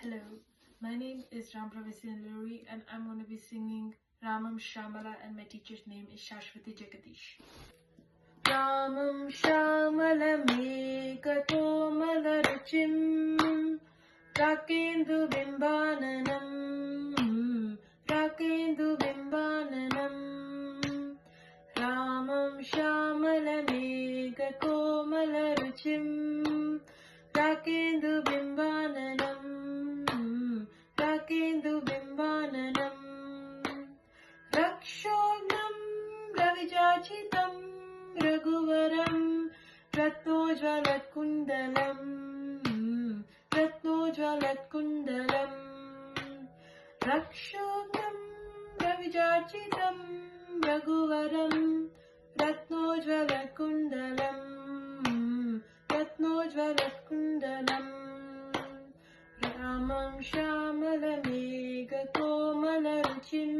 Hello, my name is Rampravasi Nalluri and I'm going to be singing Ramam Shamala and my teacher's name is Shashwati Jagadish. Ramam Shamala Mekatomala Ruchim Rakendu Bimbananam Rakendu Bimbananam Ramam Shamala Mekatomala Ruchim Rakendu Bimbananam Rakendu Bimbananam Rakshognam Ravijachitam Raghuvaram Ratnojvalat Kundalam Ratnojvalat Kundalam Rakshognam Ravijachitam Raghuvaram Ratnojvalat Kundalam Ratnojvalat Kundalam Ramam Shamala Mekatomala Ruchim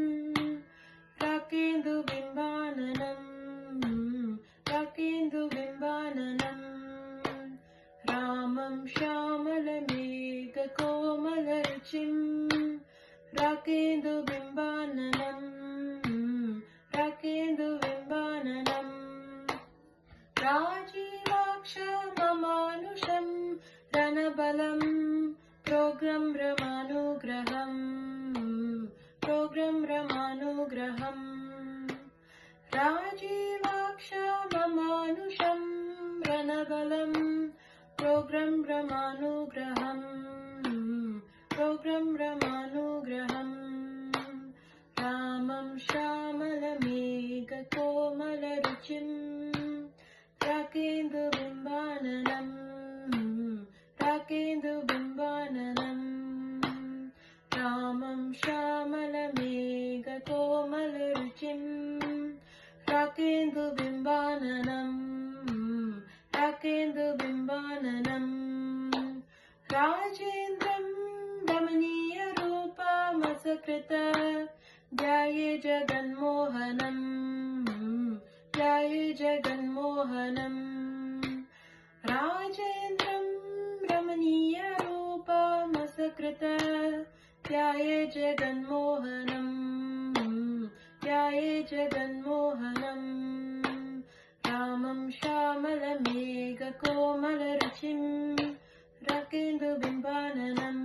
Rakendu Bimbananam Rakendu Bimbananam Ramam Shamala Mekatomala Ruchim Rakendu Bimbananam Rakendu Bimbananam Rajivakshamamanusham Ranabalam Program Ramanugraham Program Ramanugraham Rajivakshamamanusham Ranabalam Program Ramanugraham Program Ramanugraham Ramam Shamala Mekatomala Ruchim Rakendu Bimbananam Rakendu Bimbananam Ramam Shamala Mekatomala Ruchim Rakendu Bimbananam Rakendu Bimbananam Rajendram Ramaniya Rupa Masakrita Jaya Jaganmohanam Jaya Jaganmohanam Rajendram Ramaniya Rupa Masakrita Jaya Jaganmohanam Jaya Jaganmohanam Ramam Shamala Mekatomala Ruchim Rakendu Bimbananam